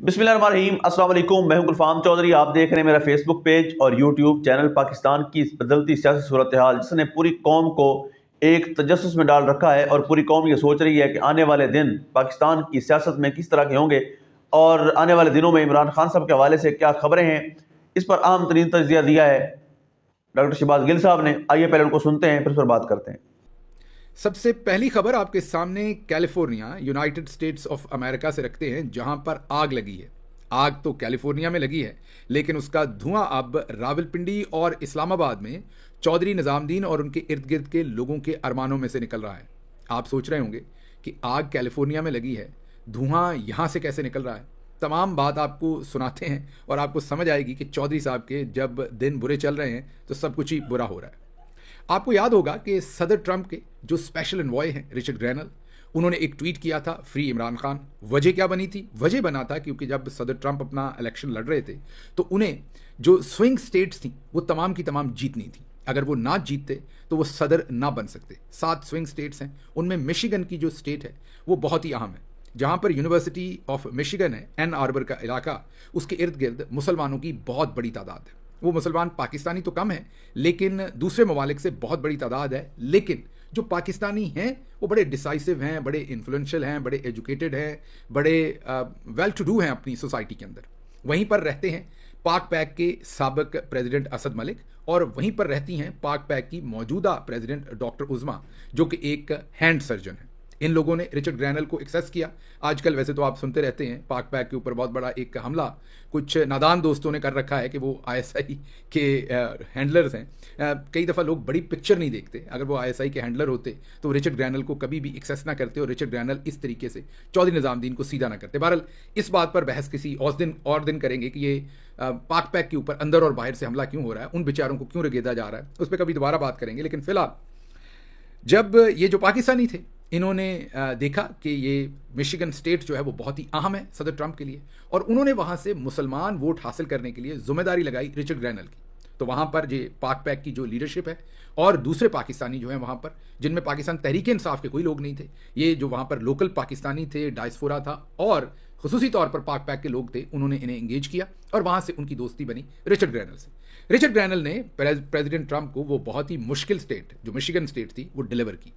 बिस्मिल्लाहिर्रहमानिर्रहीम, अस्सलाम वालेकुम। मैं हूं गुलफाम चौधरी। आप देख रहे हैं मेरा फेसबुक पेज और यूट्यूब चैनल। पाकिस्तान की इस बदलती सियासी सूरत हाल जिसने पूरी कौम को एक तजस्सुस में डाल रखा है और पूरी कौम ये सोच रही है कि आने वाले दिन पाकिस्तान की सियासत में किस तरह के होंगे और आने वाले दिनों में इमरान खान साहब के हवाले से क्या खबरें हैं, इस पर अहम तरीन तजिया दिया है डॉक्टर शहबाज गिल साहब ने। आइए पहले उनको सुनते हैं, फिर उस पर बात करते हैं। सबसे पहली खबर आपके सामने California United states of America से रखते हैं, जहां पर आग लगी है। आग तो कैलिफोर्निया में लगी है, लेकिन उसका धुआं अब रावलपिंडी और इस्लामाबाद में चौधरी निजामुद्दीन और उनके इर्द गिर्द के लोगों के अरमानों में से निकल रहा है। आप सोच रहे होंगे कि आग कैलिफोर्निया में लगी है, धुआं यहां से कैसे निकल रहा है। तमाम बात आपको सुनाते हैं और आपको समझ आएगी कि चौधरी साहब के जब दिन बुरे चल रहे हैं तो सब कुछ ही बुरा हो रहा है। आपको याद होगा कि सदर ट्रंप के जो स्पेशल एनवॉय हैं रिचर्ड ग्रैनल, उन्होंने एक ट्वीट किया था, फ्री इमरान खान। वजह क्या बनी थी? वजह बना था क्योंकि जब सदर ट्रंप अपना इलेक्शन लड़ रहे थे तो उन्हें जो स्विंग स्टेट्स थी वो तमाम की तमाम जीतनी थी। अगर वो ना जीतते तो वो सदर ना बन सकते। 7 स्विंग स्टेट्स हैं, उनमें मिशिगन की जो स्टेट है वो बहुत ही अहम है, जहां पर यूनिवर्सिटी ऑफ मिशिगन है, एन आर्बर का इलाका, उसके इर्द गिर्द मुसलमानों की बहुत बड़ी तादाद है। वो मुसलमान पाकिस्तानी तो कम है, लेकिन दूसरे ममालिक से बहुत बड़ी तादाद है। लेकिन जो पाकिस्तानी हैं वो बड़े डिसाइसिव हैं, बड़े इन्फ्लुएंशियल हैं, बड़े एजुकेटेड हैं, बड़े वेल टू डू हैं अपनी सोसाइटी के अंदर। वहीं पर रहते हैं पाक पैक के साबिक प्रेसिडेंट असद मलिक, और वहीं पर रहती हैं पाक पैक की मौजूदा प्रेसिडेंट डॉक्टर उज़मा, जो कि एक हैंड सर्जन है। इन लोगों ने रिचर्ड ग्रैनल को एक्सेस किया। आजकल वैसे तो आप सुनते रहते हैं पाक पैक के ऊपर बहुत बड़ा एक हमला कुछ नादान दोस्तों ने कर रखा है कि वो आईएसआई के हैंडलर्स हैं। कई दफ़ा लोग बड़ी पिक्चर नहीं देखते। अगर वो आईएसआई के हैंडलर होते तो रिचर्ड ग्रैनल को कभी भी एक्सेस ना करते और रिचर्ड ग्रैनल इस तरीके से चौधरी निजामुद्दीन को सीधा ना करते। बहरहाल इस बात पर बहस किसी और दिन करेंगे कि ये पाक पैक के ऊपर अंदर और बाहर से हमला क्यों हो रहा है, उन बेचारों को क्यों रगेदा जा रहा है, उस पर कभी दोबारा बात करेंगे। लेकिन फिलहाल जब ये जो पाकिस्तानी थे, इन्होंने देखा कि ये मिशिगन स्टेट जो है वो बहुत ही अहम है सदर ट्रंप के लिए, और उन्होंने वहाँ से मुसलमान वोट हासिल करने के लिए जिम्मेदारी लगाई रिचर्ड ग्रैनल की। तो वहाँ पर ये पाक पैक की जो लीडरशिप है और दूसरे पाकिस्तानी जो हैं वहाँ पर, जिनमें पाकिस्तान तहरीक इंसाफ के कोई लोग नहीं थे, ये जो वहाँ पर लोकल पाकिस्तानी थे, डायस्पोरा था और खुसूसी तौर पर पाक पैक के लोग थे, उन्होंने इन्हें एंगेज किया और वहाँ से उनकी दोस्ती बनी रिचर्ड ग्रैनल से। रिचर्ड ग्रैनल ने प्रेसिडेंट ट्रंप को वो बहुत ही मुश्किल स्टेट जो मिशिगन स्टेट थी वो डिलीवर की,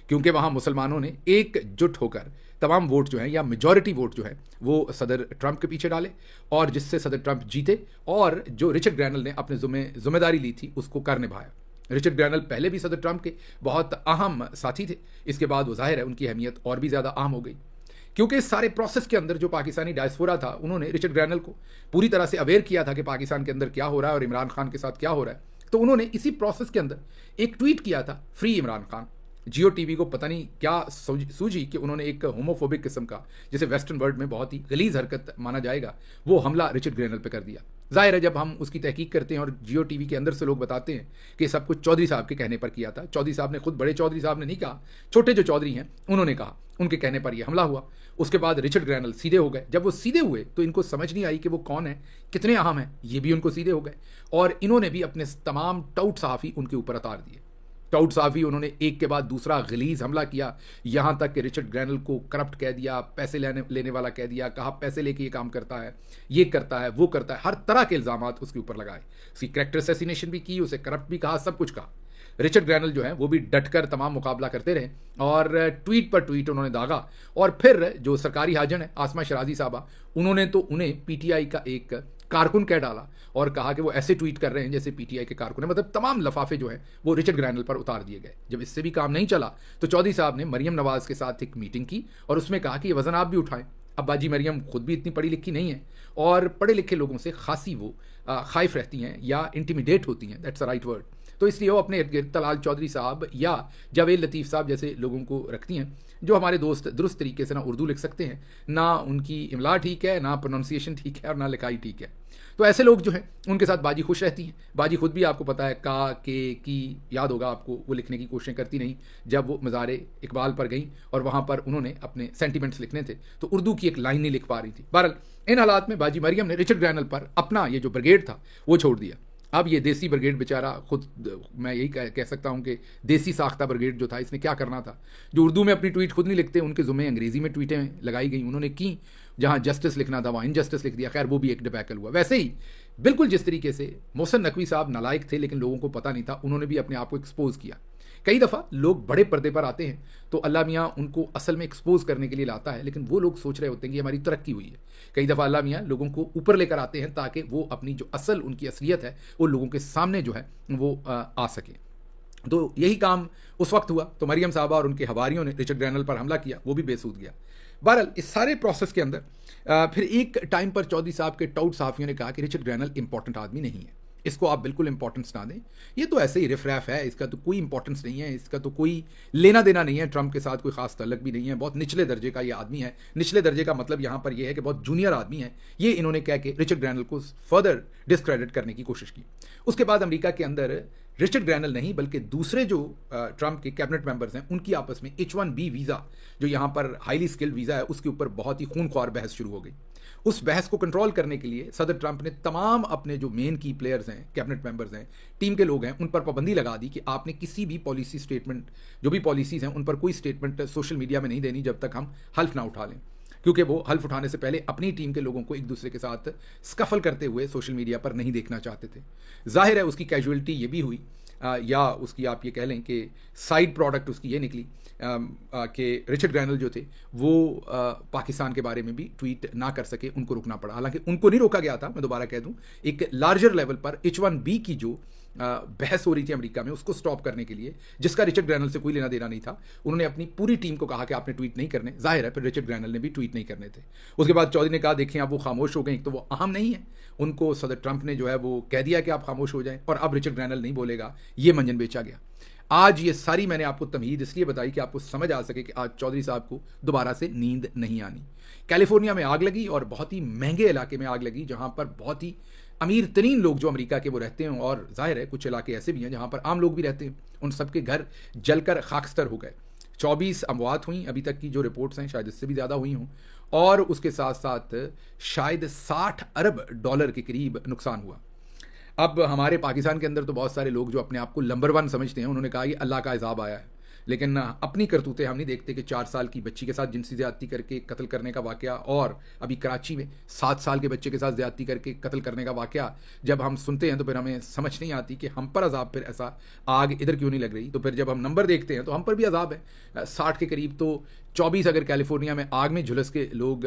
क्योंकि वहाँ मुसलमानों ने एकजुट होकर तमाम वोट जो हैं या मेजॉरिटी वोट जो है वो सदर ट्रंप के पीछे डाले, और जिससे सदर ट्रंप जीते और जो रिचर्ड ग्रैनल ने अपने जिम्मेदारी ली थी उसको कर निभाया। रिचर्ड ग्रैनल पहले भी सदर ट्रंप के बहुत अहम साथी थे, इसके बाद वो जाहिर है उनकी अहमियत और भी ज़्यादा अहम हो गई, क्योंकि इस सारे प्रोसेस के अंदर जो पाकिस्तानी डायस्पोरा था उन्होंने रिचर्ड ग्रैनल को पूरी तरह से अवेयर किया था कि पाकिस्तान के अंदर क्या हो रहा है और इमरान खान के साथ क्या हो रहा है। तो उन्होंने इसी प्रोसेस के अंदर एक ट्वीट किया था, फ्री इमरान खान। जियो टीवी को पता नहीं क्या सूझी कि उन्होंने एक होमोफोबिक किस्म का, जिसे वेस्टर्न वर्ल्ड में बहुत ही गलीज हरकत माना जाएगा, वो हमला रिचर्ड ग्रैनल पे कर दिया। जाहिर है जब हम उसकी तहकीक करते हैं और जियो टीवी के अंदर से लोग बताते हैं कि सब कुछ चौधरी साहब के कहने पर किया था। चौधरी साहब ने खुद, बड़े चौधरी साहब ने नहीं कहा, छोटे जो चौधरी हैं उन्होंने कहा, उनके कहने पर यह हमला हुआ। उसके बाद रिचर्ड ग्रैनल सीधे हो गए। जब वो सीधे हुए तो इनको समझ नहीं आई कि वो कौन है, कितने अहम हैं, ये भी उनको सीधे हो गए और इन्होंने भी अपने तमाम टाउट सहाफ़ी उनके ऊपर उतार दिए। टाउट साहबी उन्होंने एक के बाद दूसरा गलीज हमला किया, यहां तक कि रिचर्ड ग्रैनल को करप्ट कह दिया, पैसे लेने वाला कह दिया, कहा पैसे लेके ये काम करता है, ये करता है, वो करता है, हर तरह के इल्जामात उसके ऊपर लगाए। उसकी कैरेक्टर असैसिनेशन भी की, उसे करप्ट भी कहा, सब कुछ कहा। रिचर्ड ग्रैनल जो है वो भी डटकर तमाम मुकाबला करते रहे और ट्वीट पर ट्वीट उन्होंने दागा। और फिर जो सरकारी हाजन है आसमा शराजी साहबा, उन्होंने तो उन्हें पीटीआई का एक कारकुन कह डाला और कहा कि वो ऐसे ट्वीट कर रहे हैं जैसे पीटीआई के कारकुन है। मतलब तमाम लफाफे जो हैं वो रिचर्ड ग्रैनल पर उतार दिए गए। जब इससे भी काम नहीं चला तो चौधरी साहब ने मरियम नवाज के साथ एक मीटिंग की और उसमें कहा कि ये वज़न आप भी उठाएं। अब बाजी मरियम खुद भी इतनी पढ़ी लिखी नहीं है और पढ़े लिखे लोगों से खासी वो खाइफ रहती हैं या इंटिमिडेट होती हैं, दैट्स अ राइट वर्ड। तो इसलिए वो अपने इर्द गिर्द तलाल चौधरी साहब या जावेद लतीफ़ साहब जैसे लोगों को रखती हैं, जो हमारे दोस्त दुरुस्त तरीके से ना उर्दू लिख सकते हैं, ना उनकी इमला ठीक है, ना प्रोनाउंसिएशन ठीक है और ना लिखाई ठीक है। तो ऐसे लोग जो हैं उनके साथ बाजी खुश रहती हैं। बाजी खुद भी आपको पता है का के की याद होगा आपको, वो लिखने की कोशिशें करती नहीं। जब वो मज़ारे इकबाल पर गई और वहाँ पर उन्होंने अपने सेंटिमेंट्स लिखने थे तो उर्दू की एक लाइन नहीं लिख पा रही थी। बहरहाल इन हालात में बाजी मरियम ने रिचर्ड ग्रैनल पर अपना ये जो ब्रिगेड था वो छोड़ दिया। अब ये देसी ब्रिगेड बेचारा खुद, मैं यही कह सकता हूँ कि देसी साख्ता ब्रिगेड जो था, इसने क्या करना था, जो उर्दू में अपनी ट्वीट खुद नहीं लिखते, उनके ज़ुम्मे अंग्रेज़ी में ट्वीटें लगाई गई, उन्होंने की जहां जस्टिस लिखना था वहां इनजस्टिस लिख दिया। खैर वो भी एक डिबैकल हुआ। वैसे ही बिल्कुल जिस तरीके से मोहसिन नकवी साहब नालायक थे लेकिन लोगों को पता नहीं था, उन्होंने भी अपने आप को एक्सपोज किया। कई दफ़ा लोग बड़े पर्दे पर आते हैं तो अल्लाह मियाँ उनको असल में एक्सपोज करने के लिए लाता है, लेकिन वो लोग सोच रहे होते हैं कि हमारी तरक्की हुई है। कई दफ़ा अल्लाह मियाँ लोगों को ऊपर लेकर आते हैं ताकि वो अपनी जो असल उनकी असलियत है वो लोगों के सामने जो है वो आ सके। तो यही काम उस वक्त हुआ तो मरियम साहबा और उनके हवारियों ने रिचर्ड ग्रैनल पर हमला किया, वो भी बेसूद गया। बहरहाल इस सारे प्रोसेस के अंदर फिर एक टाइम पर चौधरी साहब के टाउट सहाफ़ियों ने कहा कि रिचर्ड ग्रैनल इंपॉर्टेंट आदमी नहीं है, इसको आप बिल्कुल इंपॉर्टेंस ना दें, ये तो ऐसे ही रिफ रैफ है, इसका तो कोई इंपॉर्टेंस नहीं है, इसका तो कोई लेना देना नहीं है, ट्रंप के साथ कोई खास तल्लक भी नहीं है, बहुत निचले दर्जे का ये आदमी है। निचले दर्जे का मतलब यहाँ पर यह है कि बहुत जूनियर आदमी है। ये इन्होंने कह के रिचर्ड ग्रैनल को फर्दर डिस्क्रेडिट करने की कोशिश की। उसके बाद अमेरिका के अंदर रिचर्ड ग्रैनल नहीं बल्कि दूसरे जो ट्रंप के कैबिनेट मेंबर्स हैं उनकी आपस में H1B वीज़ा, जो यहाँ पर हाईली स्किल्ड वीज़ा है, उसके ऊपर बहुत ही खूनख्वार बहस शुरू हो गई। उस बहस को कंट्रोल करने के लिए सदर ट्रंप ने तमाम अपने जो मेन की प्लेयर्स हैं, कैबिनेट मेंबर्स हैं, टीम के लोग हैं, उन पर पाबंदी लगा दी कि आपने किसी भी पॉलिसी स्टेटमेंट, जो भी पॉलिसीज़ हैं उन पर कोई स्टेटमेंट सोशल मीडिया में नहीं देनी जब तक हम हल्फ ना उठा लें, क्योंकि वो हल्फ उठाने से पहले अपनी टीम के लोगों को एक दूसरे के साथ स्कफल करते हुए सोशल मीडिया पर नहीं देखना चाहते थे। जाहिर है उसकी कैजुअलिटी ये भी हुई, या उसकी आप ये कह लें कि साइड प्रोडक्ट उसकी ये निकली कि रिचर्ड ग्रैनल जो थे वो पाकिस्तान के बारे में भी ट्वीट ना कर सके, उनको रुकना पड़ा। हालांकि उनको नहीं रोका गया था, मैं दोबारा कह दूं, एक लार्जर लेवल पर H1B की जो बहस हो रही थी अमेरिका में, उसको स्टॉप करने के लिए, जिसका रिचर्ड ग्रैनल से कोई लेना देना नहीं था, उन्होंने अपनी पूरी टीम को कहा कि आपने ट्वीट नहीं करने। जाहिर है फिर रिचर्ड ग्रैनल ने भी ट्वीट नहीं करने थे। उसके बाद चौधरी ने कहा देखें अब वो खामोश हो गए, एक तो वो अहम नहीं है, उनको सदर ट्रंप ने जो है वो कह दिया कि आप खामोश हो जाएं, और अब रिचर्ड ग्रैनल नहीं बोलेगा, ये मंजन बेचा गया। आज ये सारी मैंने आपको तमहीद इसलिए बताई कि आपको समझ आ सके कि आज चौधरी साहब को दोबारा से नींद नहीं आनी। कैलिफोर्निया में आग लगी और बहुत ही महंगे इलाके में आग लगी, जहां पर बहुत ही अमीर तरीन लोग जो अमेरिका के वो रहते हैं, और जाहिर है कुछ इलाके ऐसे भी हैं जहां पर आम लोग भी रहते हैं, उन सबके घर जलकर खाकस्तर हो गए। 24 अमवात हुई अभी तक की जो रिपोर्ट्स हैं, शायद इससे भी ज़्यादा हुई हों, और उसके साथ साथ शायद 60 अरब डॉलर के करीब नुकसान हुआ। अब हमारे पाकिस्तान के अंदर तो बहुत सारे लोग जो अपने आप को नंबर 1 समझते हैं, उन्होंने कहा ये अल्लाह का अज़ाब आया है, लेकिन अपनी करतूतें हम नहीं देखते कि 4 साल की बच्ची के साथ जिनसी ज़्यादती करके कत्ल करने का वाक़या, और अभी कराची में 7 साल के बच्चे के साथ ज़्यादती करके कत्ल करने का वाक़या जब हम सुनते हैं तो फिर हमें समझ नहीं आती कि हम पर अज़ाब फिर ऐसा आग इधर क्यों नहीं लग रही। तो फिर जब हम नंबर देखते हैं तो हम पर भी अज़ाब है। 60 के करीब तो 24 अगर कैलिफोर्निया में आग में झुलस के लोग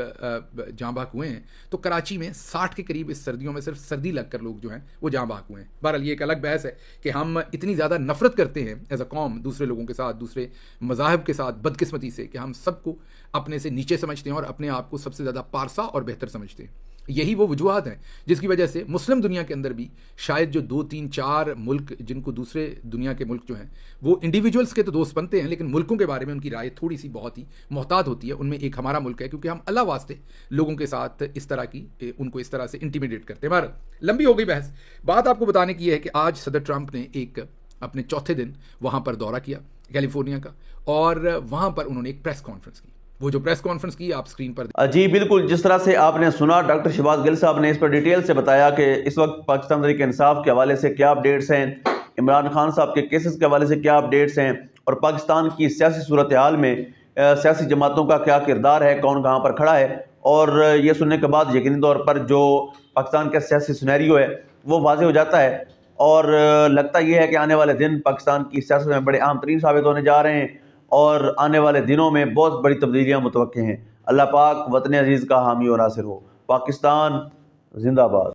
जाँ बहक हुए हैं, तो कराची में 60 के करीब इस सर्दियों में सिर्फ सर्दी लगकर लोग जो हैं वो जाँ बहक हुए हैं। बहरहाल ये एक अलग बहस है कि हम इतनी ज़्यादा नफरत करते हैं एज अ कौम दूसरे लोगों के साथ, दूसरे मज़ाहब के साथ, बदकिस्मती से, कि हम सबको अपने से नीचे समझते हैं और अपने आप को सबसे ज़्यादा पारसा और बेहतर समझते हैं। यही वो वजूहात हैं जिसकी वजह से मुस्लिम दुनिया के अंदर भी शायद जो 2, 3, 4 मुल्क, जिनको दूसरे दुनिया के मुल्क जो हैं वो इंडिविजुअल्स के तो दोस्त बनते हैं, लेकिन मुल्कों के बारे में उनकी राय थोड़ी सी बहुत ही मोहतात होती है। उनमें एक हमारा मुल्क है, क्योंकि हम अल्लाह वास्ते लोगों के साथ इस तरह की, उनको इस तरह से इंटीमिडेट करते हैं। बार लंबी हो गई बहस। बात आपको बताने की है कि आज सदर ट्रंप ने एक अपने चौथे दिन वहाँ पर दौरा किया कैलिफोर्निया का, और वहाँ पर उन्होंने एक प्रेस कॉन्फ्रेंस की। वो जो प्रेस कॉन्फ्रेंस की आप स्क्रीन पर जी बिल्कुल, जिस तरह से आपने सुना, डॉक्टर शहबाज गिल साहब ने इस पर डिटेल से बताया कि इस वक्त पाकिस्तान तहरीक इंसाफ के हवाले से क्या अपडेट्स हैं, इमरान खान साहब के केसेस के हवाले से क्या अपडेट्स हैं, और पाकिस्तान की सियासी सूरत हाल में सियासी जमातों का क्या किरदार है, कौन कहाँ पर खड़ा है। और ये सुनने के बाद यकीनी तौर पर जो पाकिस्तान का सियासी सिनेरियो है वो वाज़ेह हो जाता है, और लगता यह है कि आने वाले दिन पाकिस्तान की सियासत में बड़े अहम तरीन साबित होने जा रहे हैं, और आने वाले दिनों में बहुत बड़ी तब्दीलियाँ मुतवक्के हैं। अल्लाह पाक वतन अजीज़ का हामी और नासिर हो। पाकिस्तान जिंदाबाद।